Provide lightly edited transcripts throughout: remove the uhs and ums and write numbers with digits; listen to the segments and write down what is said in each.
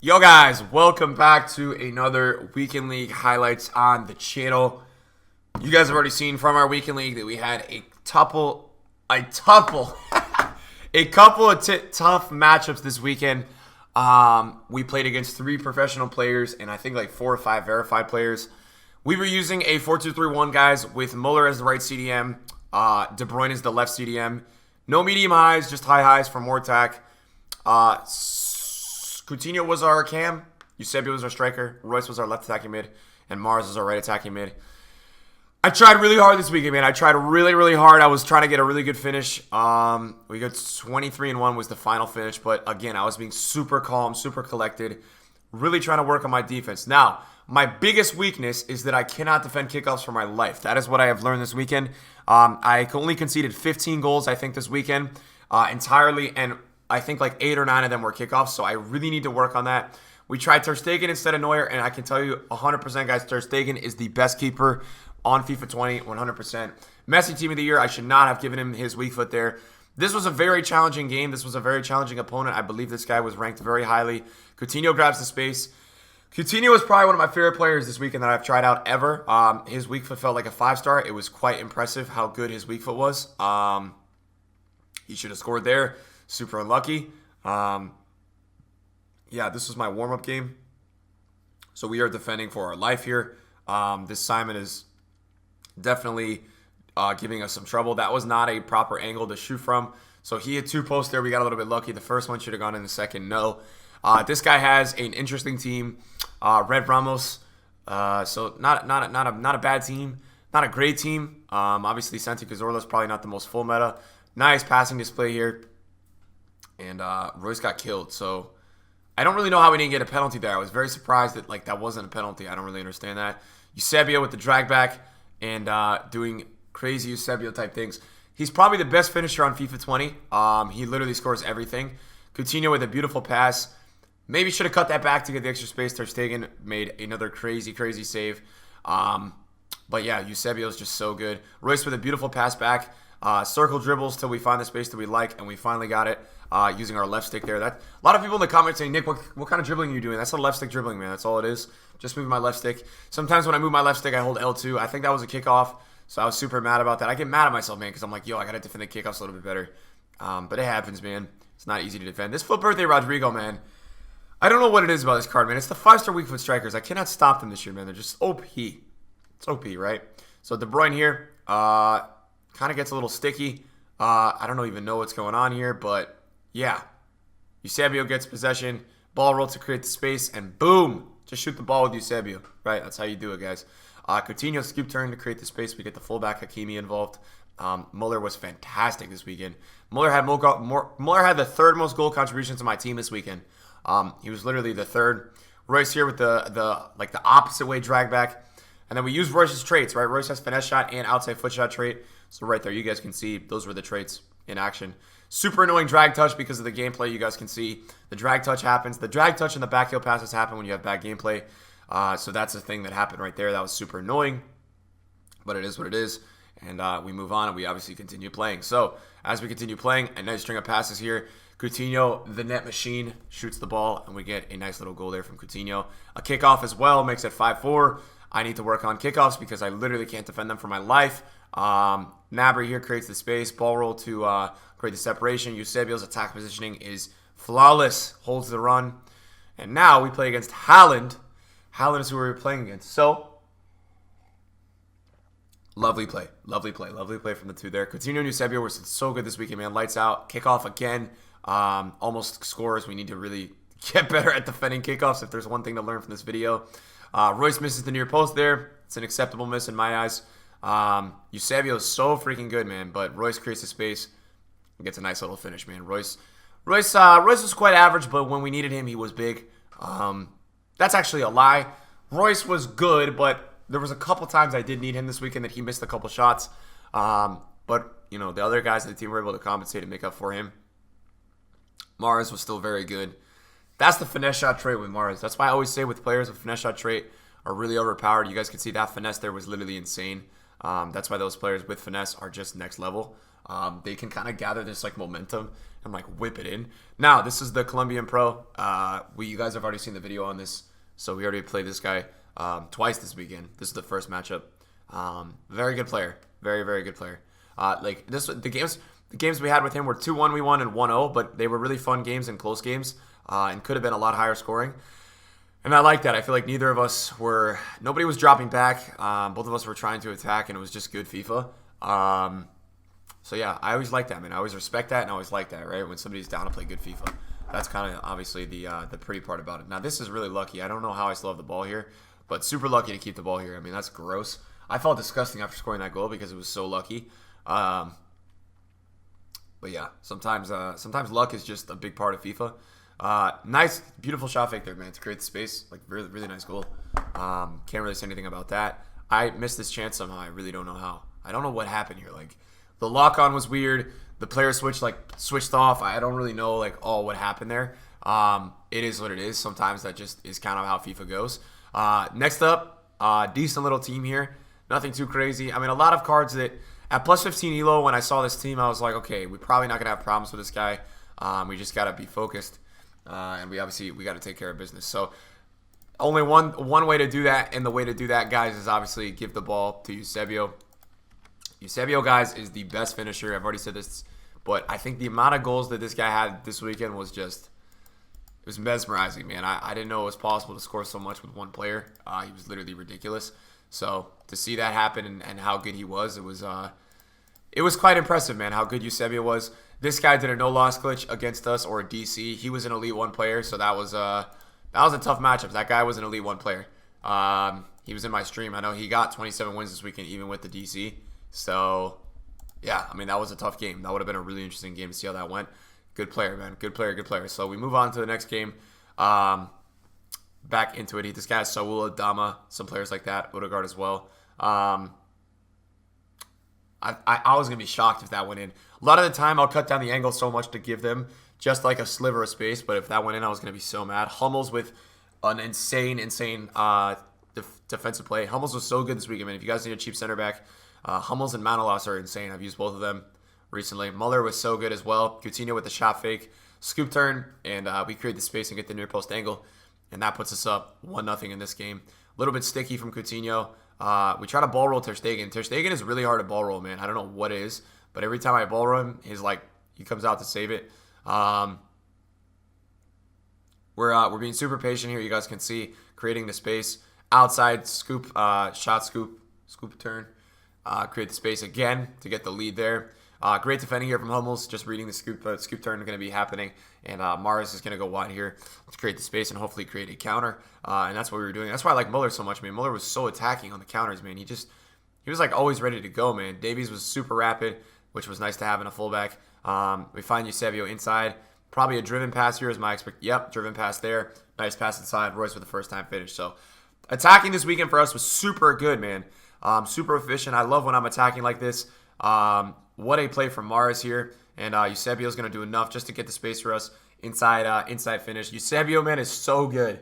Yo guys, welcome back to another Weekend League highlights on the channel. You guys have already seen from our Weekend League that we had a couple of tough matchups this weekend. We played against 3 professional players and I think like 4 or 5 verified players. We were using a 4-2-3-1, guys, with Muller as the right CDM, De Bruyne as the left CDM. No medium highs, just high highs for more attack. Coutinho was our cam, Eusebio was our striker, Royce was our left attacking mid, and Mars was our right attacking mid. I tried really hard this weekend, man. I tried really hard. I was trying to get a really good finish. We got 23-1 was the final finish, but again, I was being super calm, super collected, really trying to work on my defense. Now, my biggest weakness is that I cannot defend kickoffs for my life. That is what I have learned this weekend. I only conceded 15 goals, I think, this weekend entirely, and I think like 8 or 9 of them were kickoffs, so I really need to work on that. We tried Ter Stegen instead of Neuer, and I can tell you 100%, guys, Ter Stegen is the best keeper on FIFA 20, 100%. Messi Team of the Year, I should not have given him his weak foot there. This was a very challenging game. This was a very challenging opponent. I believe this guy was ranked very highly. Coutinho grabs the space. Coutinho was probably one of my favorite players this weekend that I've tried out ever. His weak foot felt like a 5-star. It was quite impressive how good his weak foot was. He should have scored there. Super unlucky. Yeah, this was my warm-up game. So we are defending for our life here. This Simon is definitely giving us some trouble. That was not a proper angle to shoot from. So he had 2 posts there. We got a little bit lucky. The first one should have gone in, the second, no. This guy has an interesting team. Red Ramos. So not a bad team. Not a great team. Obviously, Santi Cazorla is probably not the most full meta. Nice passing display here. And Royce got killed, so I don't really know how we didn't get a penalty there. I was very surprised that that wasn't a penalty. I don't really understand that. Eusebio with the drag back and doing crazy Eusebio type things. He's probably the best finisher on FIFA 20. He literally scores everything. Coutinho with a beautiful pass. Maybe should have cut that back to get the extra space. Ter Stegen made another crazy save. But yeah, Eusebio is just so good. Royce with a beautiful pass back. Circle dribbles till we find the space that we like, and we finally got it using our left stick there. A lot of people in the comments saying, Nick, what kind of dribbling are you doing? That's a left stick dribbling, man. That's all it is. Just moving my left stick. Sometimes when I move my left stick, I hold L2. I think that was a kickoff, so I was super mad about that. I get mad at myself, man, because I'm like, yo, I got to defend the kickoffs a little bit better. But it happens, man. It's not easy to defend. This Foot Birthday Rodrigo, man. I don't know what it is about this card, man. It's the 5-star weak foot strikers. I cannot stop them this year, man. They're just OP. It's OP, right? So De Bruyne here kind of gets a little sticky. I don't even know what's going on here, but yeah. Eusebio gets possession, ball roll to create the space, and boom! Just shoot the ball with Eusebio. Right? That's how you do it, guys. Coutinho scoop turn to create the space. We get the fullback Hakimi involved. Muller was fantastic this weekend. Muller had the 3rd most goal contributions to my team this weekend. He was literally the 3rd. Royce here with the opposite way drag back. And then we use Royce's traits, right? Royce has finesse shot and outside foot shot trait. So right there, you guys can see those were the traits in action. Super annoying drag touch because of the gameplay. You guys can see the drag touch happens. The drag touch and the back heel passes happen when you have bad gameplay. So that's the thing that happened right there. That was super annoying. But it is what it is. And we move on and we obviously continue playing. So as we continue playing, a nice string of passes here. Coutinho, the net machine, shoots the ball. And we get a nice little goal there from Coutinho. A kickoff as well makes it 5-4. I need to work on kickoffs because I literally can't defend them for my life. Gnabry here creates the space. Ball roll to create the separation. Eusebio's attack positioning is flawless. Holds the run. And now we play against Haaland. Haaland is who we're playing against. So, lovely play from the 2 there. Coutinho and Eusebio were so good this weekend, man. Lights out. Kickoff again. Almost scores. We need to really get better at defending kickoffs if there's one thing to learn from this video. Royce misses the near post there. It's an acceptable miss in my eyes. Eusebio is so freaking good, man. But Royce creates the space and gets a nice little finish, man. Royce was quite average, but when we needed him, he was big. That's actually a lie. Royce was good, but there was a couple times I did need him this weekend that he missed a couple shots. But, you know, the other guys in the team were able to compensate and make up for him. Mars was still very good. That's the finesse shot trait with Mars. That's why I always say with players with finesse shot trait are really overpowered. You guys can see that finesse there was literally insane. That's why those players with finesse are just next level. They can kind of gather this like momentum and like whip it in. Now, this is the Colombian Pro. You guys have already seen the video on this, so we already played this guy twice this weekend. This is the first matchup. Very good player. Very, very good player. The games we had with him were 2-1 we won and 1-0, but they were really fun games and close games, and could have been a lot higher scoring. And I like that. I feel like nobody was dropping back. Both of us were trying to attack, and it was just good FIFA. So yeah, I always like that, man. I always respect that, and I always like that, right? When somebody's down to play good FIFA. That's kind of obviously the pretty part about it. Now, this is really lucky. I don't know how I still have the ball here, but super lucky to keep the ball here. I mean, that's gross. I felt disgusting after scoring that goal because it was so lucky. But yeah, sometimes luck is just a big part of FIFA. Nice, beautiful shot fake there, man, to create the space. Like, really, really nice goal. Can't really say anything about that. I missed this chance somehow. I really don't know how. I don't know what happened here. Like, the lock-on was weird. The player switched off. I don't really know, like, what happened there. It is what it is. Sometimes that just is kind of how FIFA goes. Next up, decent little team here. Nothing too crazy. I mean, a lot of cards that at plus 15 elo, when I saw this team, I was like, okay, we're probably not going to have problems with this guy. We just got to be focused. And we got to take care of business. So only one way to do that, and the way to do that, guys, is obviously give the ball to Eusebio. Eusebio, guys, is the best finisher. I've already said this, but I think the amount of goals that this guy had this weekend was just, it was mesmerizing, man. I didn't know it was possible to score so much with one player. He was literally ridiculous. So to see that happen and how good he was, it was quite impressive, man, how good Eusebio was. This guy did a no-loss glitch against us, or a DC. He was an Elite 1 player, so that was a tough matchup. That guy was an Elite 1 player. He was in my stream. I know he got 27 wins this weekend, even with the DC. So, yeah, I mean, that was a tough game. That would have been a really interesting game to see how that went. Good player, man. Good player, good player. So we move on to the next game. Back into it. This guy has Saul, Dama, some players like that. Odegaard as well. I was going to be shocked if that went in. A lot of the time, I'll cut down the angle so much to give them just like a sliver of space. But if that went in, I was going to be so mad. Hummels with an insane defensive play. Hummels was so good this week. I mean, if you guys need a cheap center back, Hummels and Manolas are insane. I've used both of them recently. Muller was so good as well. Coutinho with the shot fake, scoop turn, and we create the space and get the near post angle. And that puts us up 1-0 in this game. A little bit sticky from Coutinho. We try to ball roll Ter Stegen. Ter Stegen is really hard to ball roll, man. I don't know what it is, but every time I ball roll him, he comes out to save it. We're being super patient here. You guys can see creating the space outside scoop, shot scoop turn. Create the space again to get the lead there. Great defending here from Hummels. Just reading the scoop turn is going to be happening. And Mahrez is going to go wide here to create the space and hopefully create a counter. And that's what we were doing. That's why I like Muller so much, man. Muller was so attacking on the counters, man. He was like always ready to go, man. Davies was super rapid, which was nice to have in a fullback. We find Eusebio inside. Probably a driven pass here is my expect. Yep, driven pass there. Nice pass inside. Royce with the first time finish. So attacking this weekend for us was super good, man. Super efficient. I love when I'm attacking like this. What a play from Mahrez here. And Eusebio is going to do enough just to get the space for us inside finish. Eusebio, man, is so good.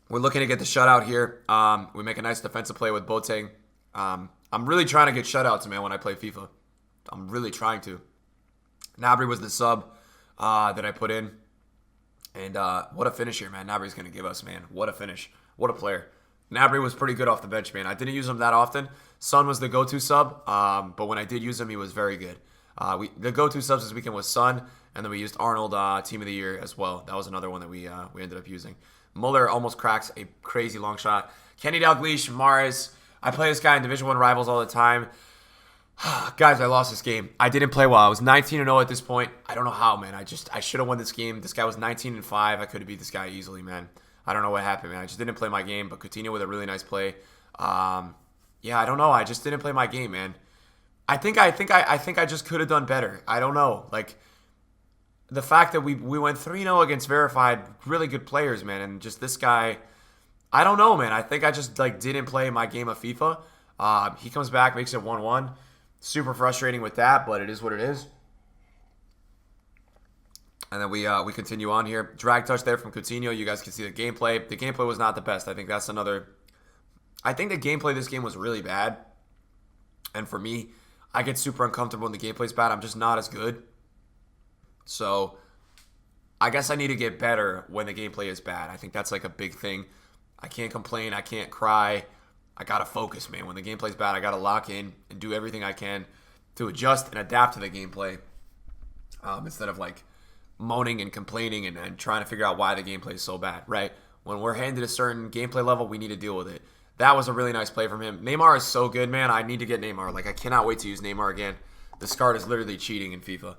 We're looking to get the shutout here. We make a nice defensive play with Boateng. I'm really trying to get shutouts, man, when I play FIFA. I'm really trying to. Gnabry was the sub that I put in. And what a finish here, man. Gnabry's going to give us, man. What a finish. What a player. Gnabry was pretty good off the bench, man. I didn't use him that often. Son was the go-to sub, but when I did use him, he was very good. The go-to subs this weekend was Son, and then we used Arnold, Team of the Year as well. That was another one that we ended up using. Muller almost cracks a crazy long shot. Kenny Dalglish, Mahrez. I play this guy in Division 1 rivals all the time. Guys, I lost this game. I didn't play well. I was 19-0 at this point. I don't know how, man. I should have won this game. This guy was 19-5. I could have beat this guy easily, man. I don't know what happened, man. I just didn't play my game, but Coutinho with a really nice play. Yeah, I don't know. I just didn't play my game, man. I think I just could have done better. I don't know. Like, the fact that we went 3-0 against verified really good players, man, and just this guy, I don't know, man. I think I just didn't play my game of FIFA. He comes back, makes it 1-1. Super frustrating with that, but it is what it is. And then we continue on here. Drag touch there from Coutinho. You guys can see the gameplay. The gameplay was not the best. I think that's another I think the gameplay of this game was really bad. And for me, I get super uncomfortable when the gameplay's bad. I'm just not as good. So I guess I need to get better when the gameplay is bad. I think that's like a big thing. I can't complain. I can't cry. I got to focus, man. When the gameplay's bad, I got to lock in and do everything I can to adjust and adapt to the gameplay instead of like moaning and complaining and trying to figure out why the gameplay is so bad, right? When we're handed a certain gameplay level, we need to deal with it. That was a really nice play from him. Neymar is so good, man. I need to get Neymar. Like, I cannot wait to use Neymar again. This card is literally cheating in FIFA.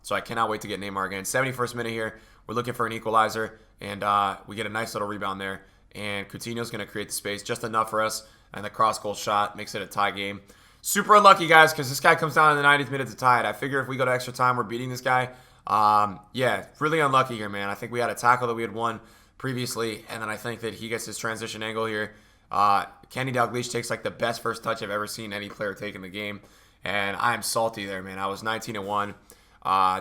So I cannot wait to get Neymar again. 71st minute here. We're looking for an equalizer, and we get a nice little rebound there. And Coutinho's going to create the space just enough for us, and the cross-goal shot makes it a tie game. Super unlucky, guys, because this guy comes down in the 90th minute to tie it. I figure if we go to extra time, we're beating this guy. Yeah, really unlucky here, man. I think we had a tackle that we had won previously, and then I think that he gets his transition angle here. Kenny Dalglish takes like the best first touch I've ever seen any player take in the game, and I am salty there, man. I was 19-1.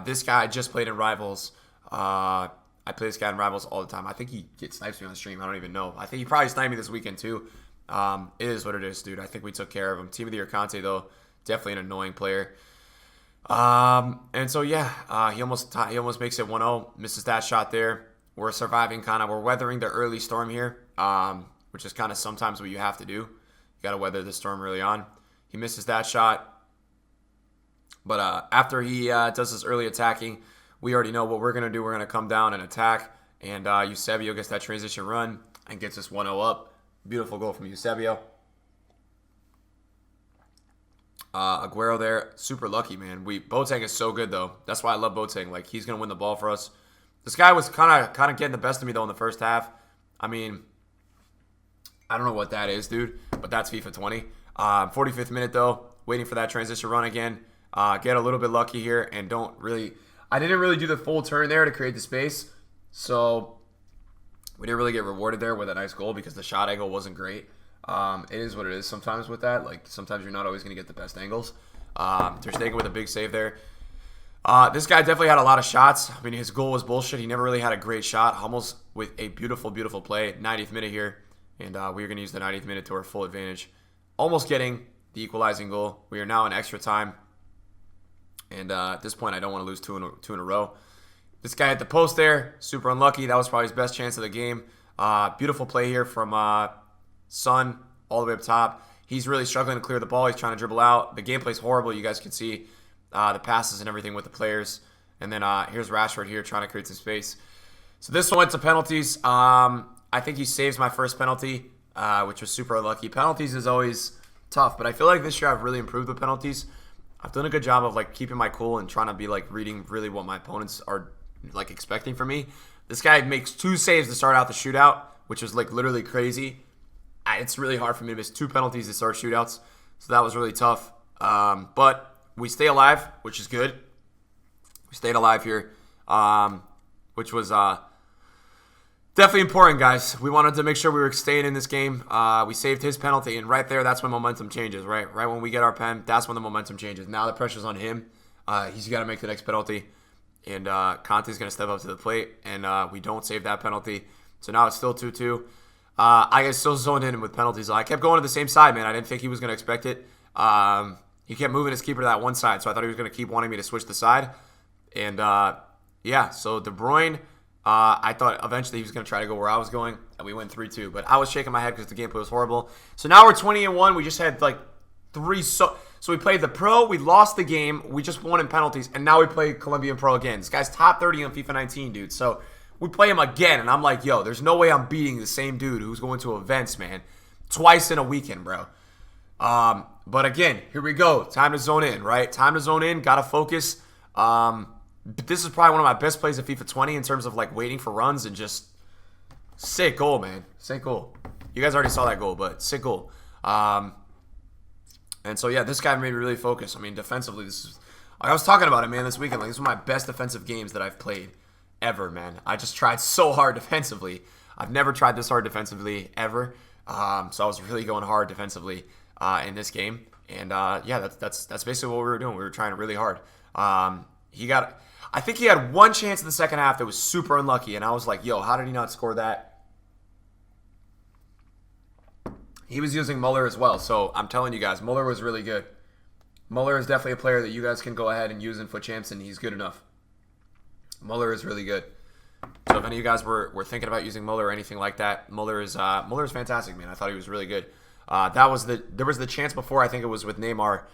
This guy just played in Rivals. I play this guy in Rivals all the time. I think he snipes me on the stream. I don't even know. I think he probably sniped me this weekend too. It is what it is, dude. I think we took care of him. Team of the Year Conte, though, definitely an annoying player. And so yeah, he almost makes it 1-0. Misses that shot there. We're surviving kind of. We're weathering the early storm here. Which is kind of sometimes what you have to do. You got to weather the storm early on. He misses that shot. But after he does his early attacking, we already know what we're going to do. We're going to come down and attack. And Eusebio gets that transition run and gets us 1-0 up. Beautiful goal from Eusebio. Aguero there. Super lucky, man. Boateng is so good, though. That's why I love Boateng. Like, he's going to win the ball for us. This guy was kind of getting the best of me, though, in the first half. I mean, I don't know what that is, dude, but that's FIFA 20. 45th minute, though, waiting for that transition run again. Get a little bit lucky here and I didn't really do the full turn there to create the space, so we didn't really get rewarded there with a nice goal because the shot angle wasn't great. It is what it is sometimes with that. Like, sometimes you're not always going to get the best angles. Ter Stegen with a big save there. This guy definitely had a lot of shots. I mean, his goal was bullshit. He never really had a great shot. Hummels with a beautiful, beautiful play. 90th minute here. And we're going to use the 90th minute to our full advantage. Almost getting the equalizing goal. We are now in extra time. And at this point, I don't want to lose two in a row. This guy at the post there, super unlucky. That was probably his best chance of the game. Beautiful play here from Son all the way up top. He's really struggling to clear the ball. He's trying to dribble out. The gameplay's horrible. You guys can see the passes and everything with the players. And then here's Rashford here trying to create some space. So this one went to penalties. I think he saves my first penalty, which was super unlucky. Penalties is always tough, but I feel like this year I've really improved with penalties. I've done a good job of like keeping my cool and trying to be like reading really what my opponents are like expecting from me. This guy makes 2 saves to start out the shootout, which was like literally crazy. It's really hard for me to miss 2 penalties to start shootouts, so that was really tough. But we stay alive, which is good. We stayed alive here, which was definitely important, guys. We wanted to make sure we were staying in this game. We saved his penalty, and right there, that's when momentum changes, right? Right when we get our pen, that's when the momentum changes. Now the pressure's on him. He's got to make the next penalty, and Conte's going to step up to the plate, and we don't save that penalty. So now it's still 2-2. I got still zoned in with penalties. I kept going to the same side, man. I didn't think he was going to expect it. He kept moving his keeper to that one side, so I thought he was going to keep wanting me to switch the side. And, yeah, so De Bruyne, I thought eventually he was going to try to go where I was going, and we went 3-2. But I was shaking my head because the gameplay was horrible. So now we're 20-1. We just had, like, 3 so we played the Pro. We lost the game. We just won in penalties, and now we play Colombian Pro again. This guy's top 30 on FIFA 19, dude. So we play him again, and I'm like, yo, there's no way I'm beating the same dude who's going to events, man. Twice in a weekend, bro. But again, here we go. Time to zone in, right? Time to zone in. Got to focus. This is probably one of my best plays of FIFA 20 in terms of like waiting for runs and just sick goal, man. Sick goal. You guys already saw that goal, but sick goal. And so, yeah, this guy made me really focus. I mean, defensively, this is... I was talking about it, man, this weekend. Like, this was my best defensive games that I've played ever, man. I just tried so hard defensively. I've never tried this hard defensively ever. So I was really going hard defensively in this game. And, yeah, that's basically what we were doing. We were trying really hard. I think he had one chance in the second half that was super unlucky. And I was like, yo, how did he not score that? he was using Muller as well. So I'm telling you guys, Muller was really good. Muller is definitely a player that you guys can go ahead and use in FUT Champs, and he's good enough. Muller is really good. So if any of you guys were thinking about using Muller or anything like that, Muller is fantastic, man. I thought he was really good. There was the chance before, I think it was with Neymar,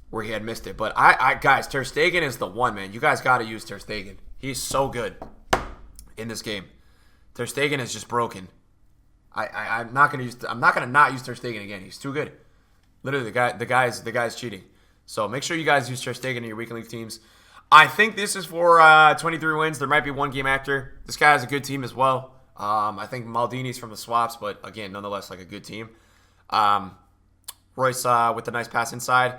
where he had missed it. But guys, Ter Stegen is the one, man. You guys got to use Ter Stegen. He's so good in this game. Ter Stegen is just broken. I'm not gonna not use Ter Stegen again. He's too good. Literally, the guy's cheating. So make sure you guys use Ter Stegen in your weekend league teams. I think this is for 23 wins. There might be one game after. This guy has a good team as well. I think Maldini's from the swaps, but again, nonetheless, like a good team. Royce with the nice pass inside.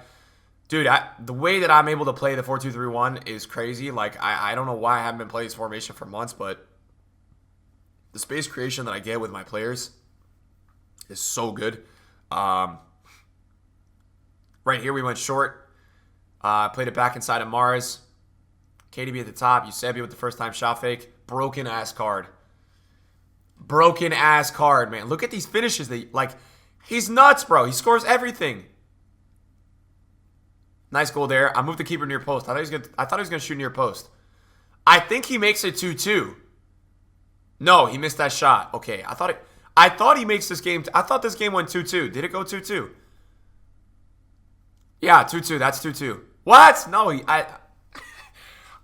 Dude, the way that I'm able to play the 4-2-3-1 is crazy. Like, I don't know why I haven't been playing this formation for months, but the space creation that I get with my players is so good. Right here, we went short. Played it back inside of Mars. KDB at the top. Eusebio with the first-time shot fake. Broken-ass card. Broken-ass card, man. Look at these finishes. He's nuts, bro. He scores everything. Nice goal there. I moved the keeper near post. I thought he was gonna shoot near post. I think he makes it 2-2. No, he missed that shot. Okay, I thought he makes this game. I thought this game went 2-2. Did it go 2-2? Yeah, 2-2. That's 2-2. What? No,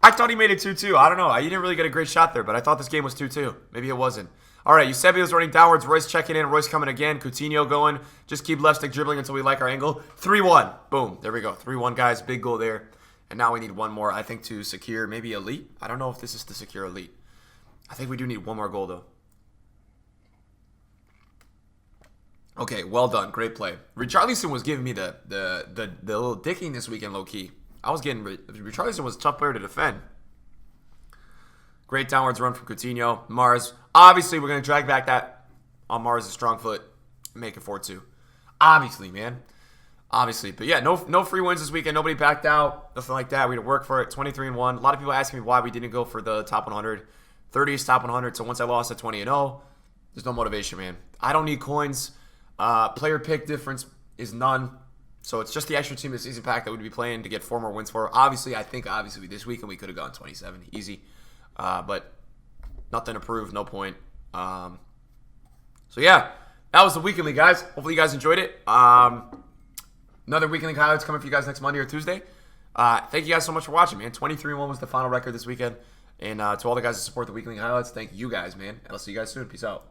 I thought he made it 2-2. I don't know. He didn't really get a great shot there, but I thought this game was 2-2. Maybe it wasn't. All right, Eusebio's running downwards. Royce checking in. Royce coming again. Coutinho going. Just keep left stick dribbling until we like our angle. 3-1. Boom. There we go. 3-1, guys. Big goal there. And now we need one more, I think, to secure maybe elite. I don't know if this is to secure elite. I think we do need one more goal, though. Okay, well done. Great play. Richarlison was giving me the little dicking this weekend, low-key. Richarlison was a tough player to defend. Great downwards run from Coutinho. Mars. Obviously, we're going to drag back that on Mars' strong foot and make it 4-2. Obviously, man. Obviously. But yeah, no free wins this weekend. Nobody backed out. Nothing like that. We had to work for it. 23-1. A lot of people asking me why we didn't go for the top 100. 30 is top 100. So once I lost at 20-0, there's no motivation, man. I don't need coins. Player pick difference is none. So it's just the extra team of the season pack that we'd be playing to get 4 more wins for. Obviously, I think this weekend we could have gone 27. Easy. But nothing to prove. No point. So yeah, that was the weekend league, guys. Hopefully you guys enjoyed it. Another weekend league highlights coming for you guys next Monday or Tuesday. Thank you guys so much for watching, man. 23-1 was the final record this weekend. And to all the guys that support the weekend league highlights, thank you guys, man. And I'll see you guys soon. Peace out.